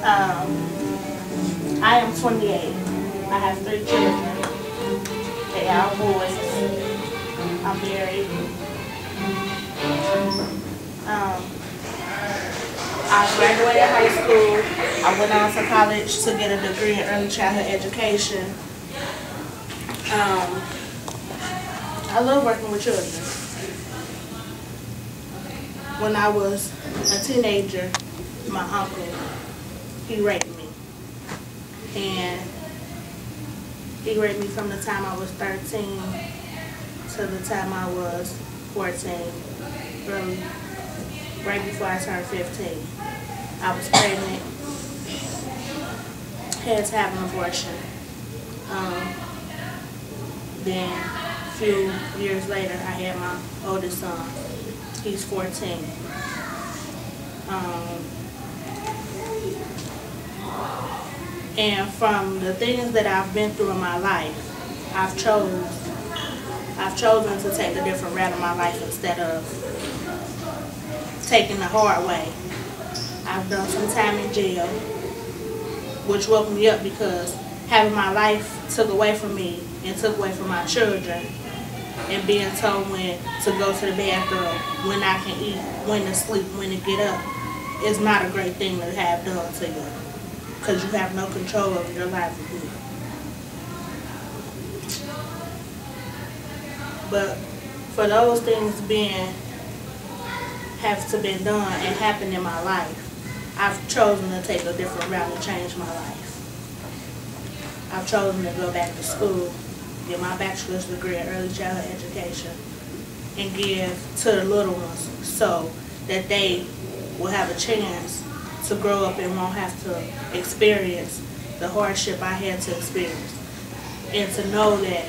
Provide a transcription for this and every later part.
I am 28. I have 3 children. They are boys. I'm married. I graduated high school. I went on to college to get a degree in early childhood education. I love working with children. When I was a teenager, my uncle, he raped me. And he raped me from the time I was 13 to the time I was 14, really, right before I turned 15. I was pregnant, had to have an abortion. Then a few years later, I had my oldest son. He's 14. And from the things that I've been through in my life, I've chosen to take a different route in my life instead of taking the hard way. I've done some time in jail, which woke me up because having my life took away from me and took away from my children, and being told when to go to the bathroom, when I can eat, when to sleep, when to get up, is not a great thing to have done to you, because you have no control over your livelihood. But for those things have to been done and happened in my life, I've chosen to take a different route and change my life. I've chosen to go back to school, get my bachelor's degree in early childhood education, and give to the little ones so that they will have a chance to grow up and won't have to experience the hardship I had to experience. And to know that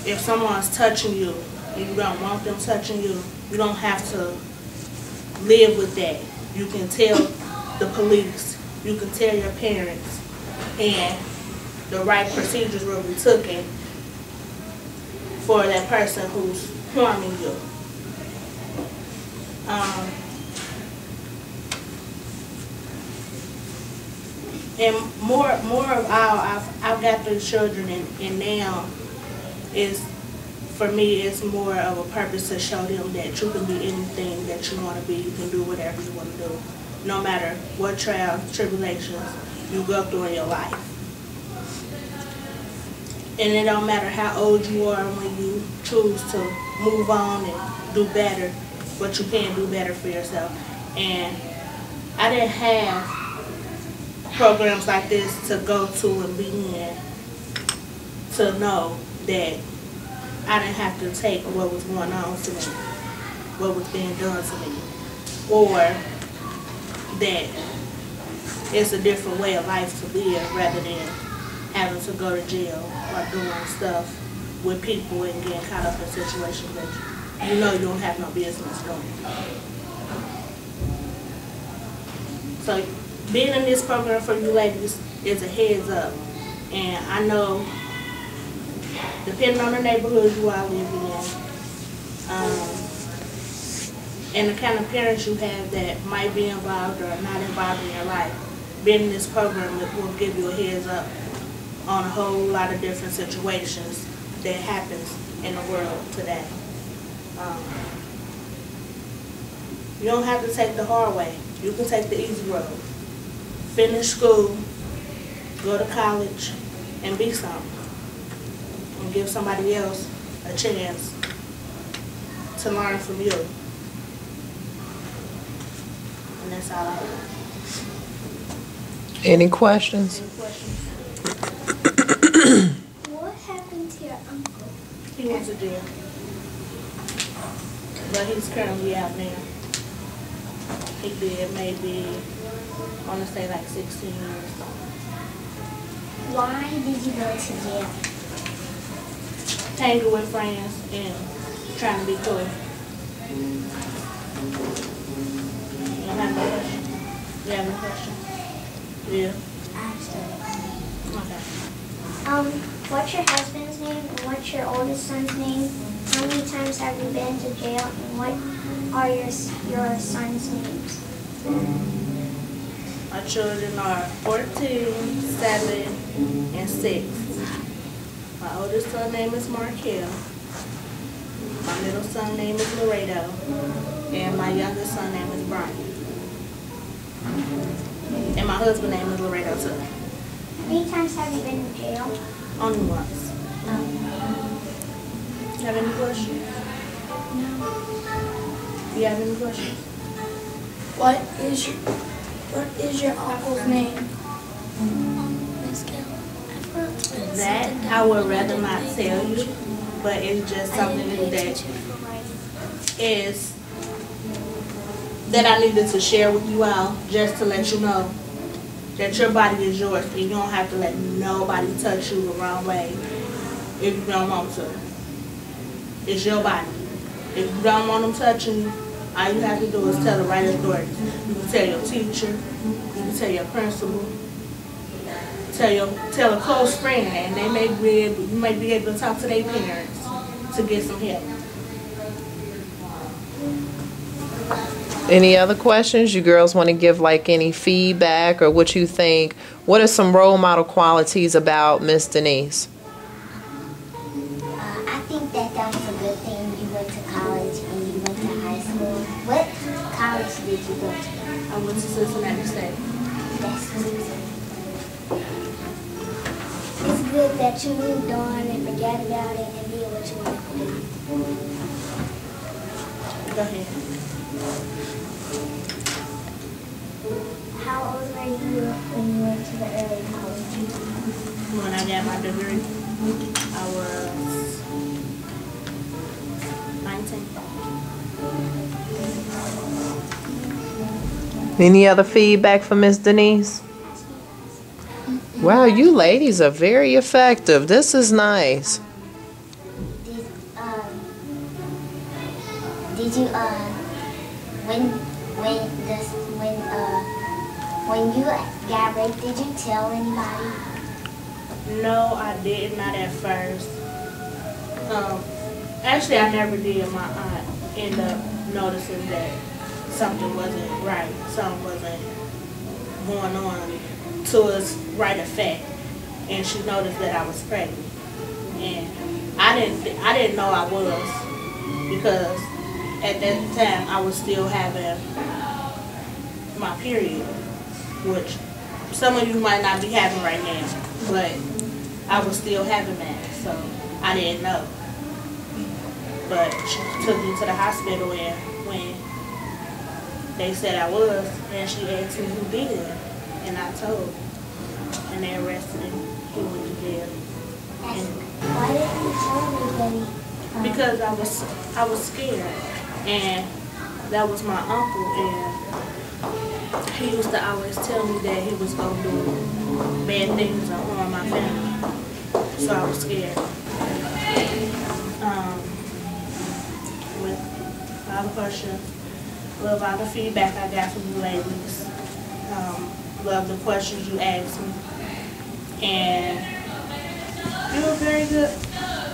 if someone's touching you and you don't want them touching you, you don't have to live with that. You can tell the police, you can tell your parents, and the right procedures will be taken for that person who's harming you. And more of all, I've got 3 children, and now for me, it's more of a purpose to show them that you can be anything that you want to be. You can do whatever you want to do, no matter what trials, tribulations you go through in your life. And it don't matter how old you are when you choose to move on and do better, but you can do better for yourself. And I didn't have programs like this to go to and be in to know that I didn't have to take what was going on to me, what was being done to me, or that it's a different way of life to live rather than having to go to jail or doing stuff with people and getting caught up in situations that you know you don't have no business doing. So being in this program for you ladies is a heads up. And I know, depending on the neighborhood you all live in, and the kind of parents you have that might be involved or not involved in your life, being in this program will give you a heads up on a whole lot of different situations that happens in the world today. You don't have to take the hard way. You can take the easy road. Finish school, go to college, and be something. And give somebody else a chance to learn from you. And that's all I have. Any questions? Any questions? What happened to your uncle? He went to jail. But he's currently out now. He did maybe, I want to say like 16 years. Why did you go to jail? Tangle with friends and trying to be cool. You don't have no question? You have no question? Yeah. Okay. What's your husband's name and what's your oldest son's name? How many times have you been to jail and what are your sons' names? My children are 14, 7, and 6. My oldest son name is Markel. My middle son name is Laredo. And my youngest son name is Brian. And my husband name is Laredo too. How many times have you been to jail? Only once. Have any questions? No. Do you have any questions? What is your uncle's name? That I would rather not tell you, but it's just something that I needed to share with you all, just to let you know that your body is yours and you don't have to let nobody touch you the wrong way if you don't want to. It's your body. If you don't want them touching you, all you have to do is tell the right authority. You can tell your teacher, you can tell your principal, tell a close friend, and you may be able to talk to their parents to get some help. Any other questions? You girls want to give like any feedback or what you think? What are some role model qualities about Ms. Denise? I think that was a good thing. You went to college and you went to high school. What college did you go to? I went to Cincinnati State. That's good. It's good that you moved on and forgot about it and did what you wanted to do. Go ahead. How old were you when you went to the early college? When I got my degree, I was 19. Any other feedback for Ms. Denise? Wow, you ladies are very effective. This is nice. Did you when you got raped, did you tell anybody? No, I did not at first. Actually, I never did. My aunt ended up noticing that something wasn't right, something wasn't going on to its right effect, and she noticed that I was pregnant. And I didn't know I was, because at that time I was still having my period, which some of you might not be having right now, but I was still having that, so I didn't know. But she took me to the hospital, and when they said I was, and she asked me who did it, and I told, and they arrested him. He went to jail. Why didn't you tell anybody? Because I was scared, and that was my uncle, and he used to always tell me that he was going to do bad things and harm my family, so I was scared. With all the questions, love all the feedback I got from you ladies, love the questions you asked me, and you were very good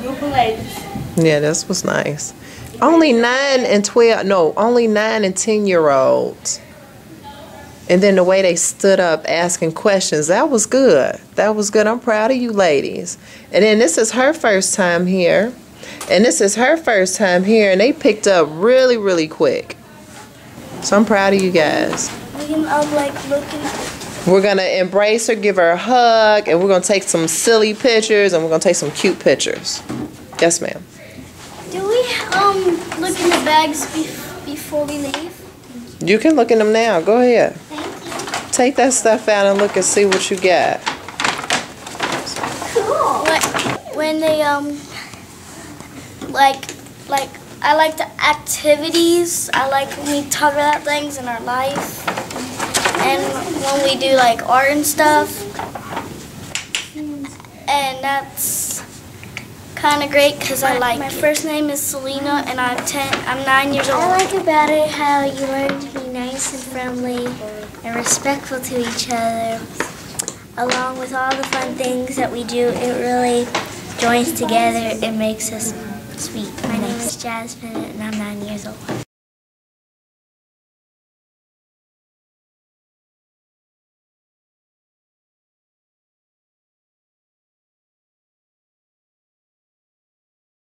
group of ladies. Yeah, this was nice. Only 9 and 10-year-olds. And then the way they stood up asking questions, that was good. That was good. I'm proud of you ladies. And then this is her first time here. And this is her first time here. And they picked up really, really quick. So I'm proud of you guys. We're going to embrace her, give her a hug, and we're going to take some silly pictures, and we're going to take some cute pictures. Yes, ma'am. Do we look in the bags before we leave? You can look in them now. Go ahead. Thank you. Take that stuff out and look and see what you got. Cool. When they I like the activities. I like when we talk about things in our life, and when we do like art and stuff. And that's kind of great because I like. My first name is Selena, and I'm 9 years old. I like about it how you learn to be nice and friendly and respectful to each other. Along with all the fun things that we do, it really joins together and makes us sweet. My name is Jasmine, and I'm 9 years old.